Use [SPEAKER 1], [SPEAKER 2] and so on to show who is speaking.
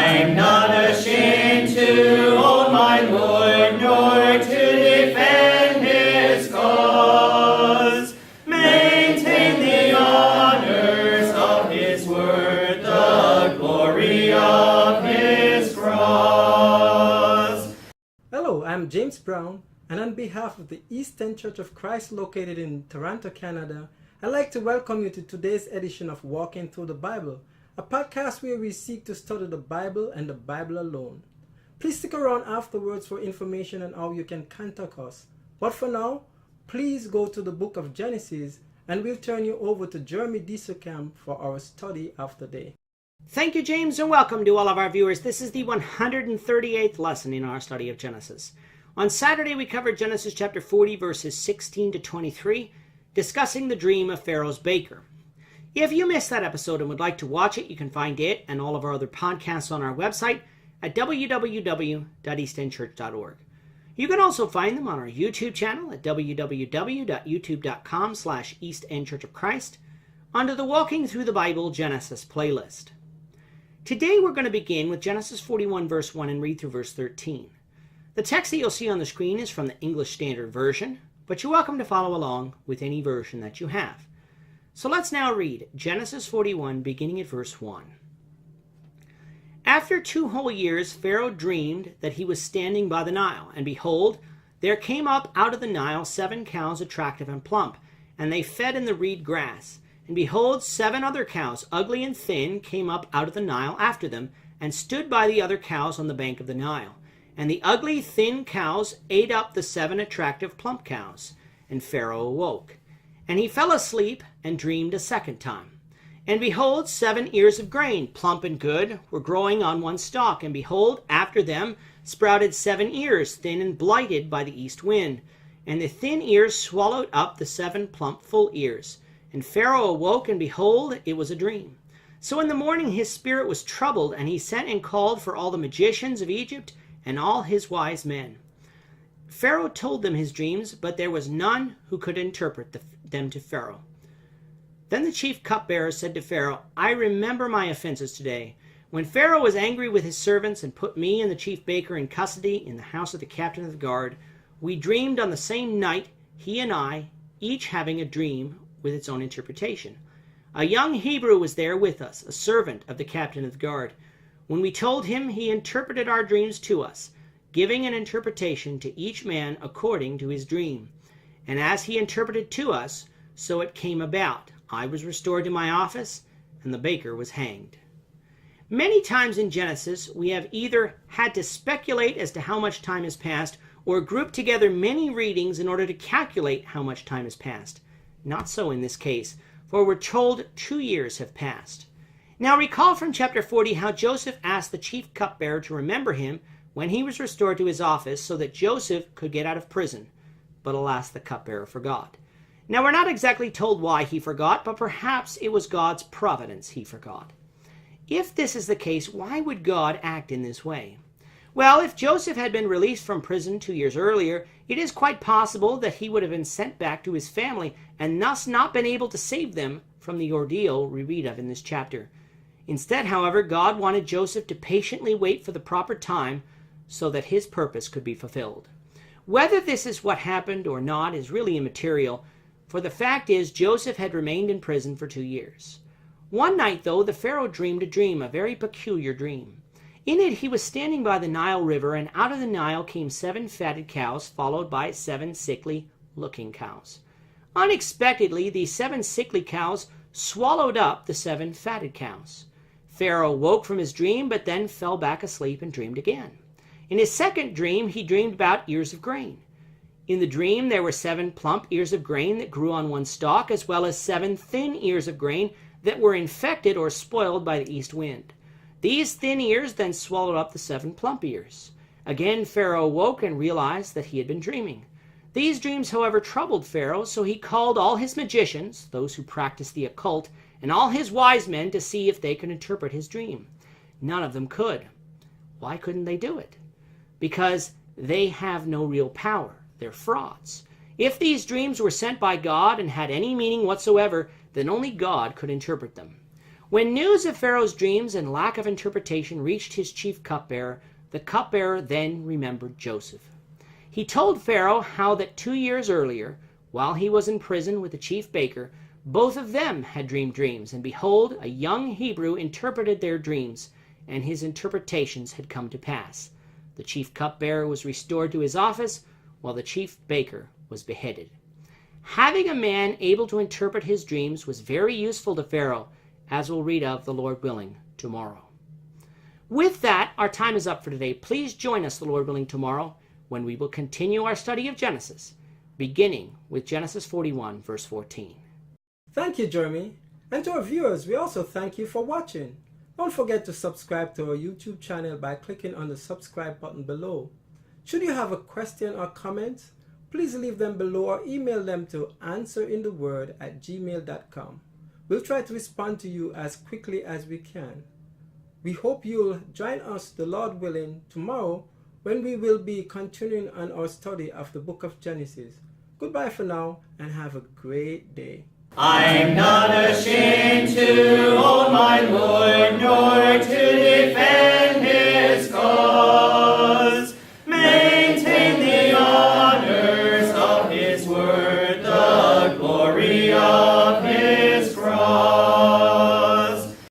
[SPEAKER 1] I'm not ashamed to own my Lord, nor to defend his cause. Maintain the honors of his word, the glory of his cross.
[SPEAKER 2] Hello, I'm James Brown, and on behalf of the Eastern Church of Christ located in Toronto, Canada, I'd like to welcome you to today's edition of Walking Through the Bible, a podcast where we seek to study the Bible and the Bible alone. Please stick around afterwards for information on how you can contact us. But for now, please go to the book of Genesis, and we'll turn you over to Jeremy Dieselkamp for our study of the day.
[SPEAKER 3] Thank you, James, and welcome to all of our viewers. This is the 138th lesson in our study of Genesis. On Saturday, we covered Genesis chapter 40, verses 16 to 23, discussing the dream of Pharaoh's baker. If you missed that episode and would like to watch it, you can find it and all of our other podcasts on our website at www.eastendchurch.org. You can also find them on our YouTube channel at www.youtube.com/EastEndChurchOfChrist under the Walking Through the Bible Genesis playlist. Today we're going to begin with Genesis 41 verse 1 and read through verse 13. The text that you'll see on the screen is from the English Standard Version, but you're welcome to follow along with any version that you have. So let's now read Genesis 41 beginning at verse 1. After 2 whole years Pharaoh dreamed that he was standing by the Nile, and behold, there came up out of the Nile 7 cows attractive and plump, and they fed in the reed grass. And behold, 7 other cows, ugly and thin, came up out of the Nile after them, and stood by the other cows on the bank of the Nile. And the ugly, thin cows ate up the 7 attractive, plump cows. And Pharaoh awoke. And he fell asleep and dreamed a second time. And behold, 7 ears of grain, plump and good, were growing on one stalk. And behold, after them sprouted 7 ears, thin and blighted by the east wind. And the thin ears swallowed up the 7 plump, full ears. And Pharaoh awoke, and behold, it was a dream. So in the morning his spirit was troubled, and he sent and called for all the magicians of Egypt and all his wise men. Pharaoh told them his dreams, but there was none who could interpret them to Pharaoh. Then the chief cupbearer said to Pharaoh, I remember my offenses today. When Pharaoh was angry with his servants and put me and the chief baker in custody in the house of the captain of the guard, we dreamed on the same night, he and I, each having a dream with its own interpretation. A young Hebrew was there with us, a servant of the captain of the guard. When we told him, he interpreted our dreams to us, giving an interpretation to each man according to his dream. And as he interpreted to us, so it came about. I was restored to my office, and the baker was hanged. Many times in Genesis, we have either had to speculate as to how much time has passed, or group together many readings in order to calculate how much time has passed. Not so in this case, for we're told 2 years have passed. Now recall from chapter 40 how Joseph asked the chief cupbearer to remember him when he was restored to his office so that Joseph could get out of prison. But alas, the cupbearer forgot. Now we're not exactly told why he forgot, but perhaps it was God's providence he forgot. If this is the case, why would God act in this way? Well, if Joseph had been released from prison 2 years earlier, it is quite possible that he would have been sent back to his family and thus not been able to save them from the ordeal we read of in this chapter. Instead, however, God wanted Joseph to patiently wait for the proper time so that his purpose could be fulfilled. Whether this is what happened or not is really immaterial, for the fact is Joseph had remained in prison for 2 years. One night, though, the Pharaoh dreamed a dream, a very peculiar dream. In it he was standing by the Nile River, and out of the Nile came 7 fatted cows, followed by 7 sickly-looking cows. Unexpectedly, these 7 sickly cows swallowed up the 7 fatted cows. Pharaoh woke from his dream, but then fell back asleep and dreamed again. In his second dream, he dreamed about ears of grain. In the dream, there were 7 plump ears of grain that grew on one stalk, as well as 7 thin ears of grain that were infected or spoiled by the east wind. These thin ears then swallowed up the 7 plump ears. Again, Pharaoh awoke and realized that he had been dreaming. These dreams, however, troubled Pharaoh, so he called all his magicians, those who practiced the occult, and all his wise men to see if they could interpret his dream. None of them could. Why couldn't they do it? Because they have no real power. They're frauds. If these dreams were sent by God and had any meaning whatsoever, then only God could interpret them. When news of Pharaoh's dreams and lack of interpretation reached his chief cupbearer, the cupbearer then remembered Joseph. He told Pharaoh how that 2 years earlier, while he was in prison with the chief baker, both of them had dreamed dreams, and behold, a young Hebrew interpreted their dreams, and his interpretations had come to pass. The chief cupbearer was restored to his office, while the chief baker was beheaded. Having a man able to interpret his dreams was very useful to Pharaoh, as we'll read of, the Lord willing, tomorrow. With that, our time is up for today. Please join us, the Lord willing, tomorrow, when we will continue our study of Genesis, beginning with Genesis 41, verse 14.
[SPEAKER 2] Thank you, Jeremy. And to our viewers, we also thank you for watching. Don't forget to subscribe to our YouTube channel by clicking on the subscribe button below. Should you have a question or comment, please leave them below or email them to answerintheword@gmail.com. We'll try to respond to you as quickly as we can. We hope you'll join us, the Lord willing, tomorrow when we will be continuing on our study of the book of Genesis. Goodbye for now and have a great day.
[SPEAKER 1] I'm not ashamed to own my Lord, nor to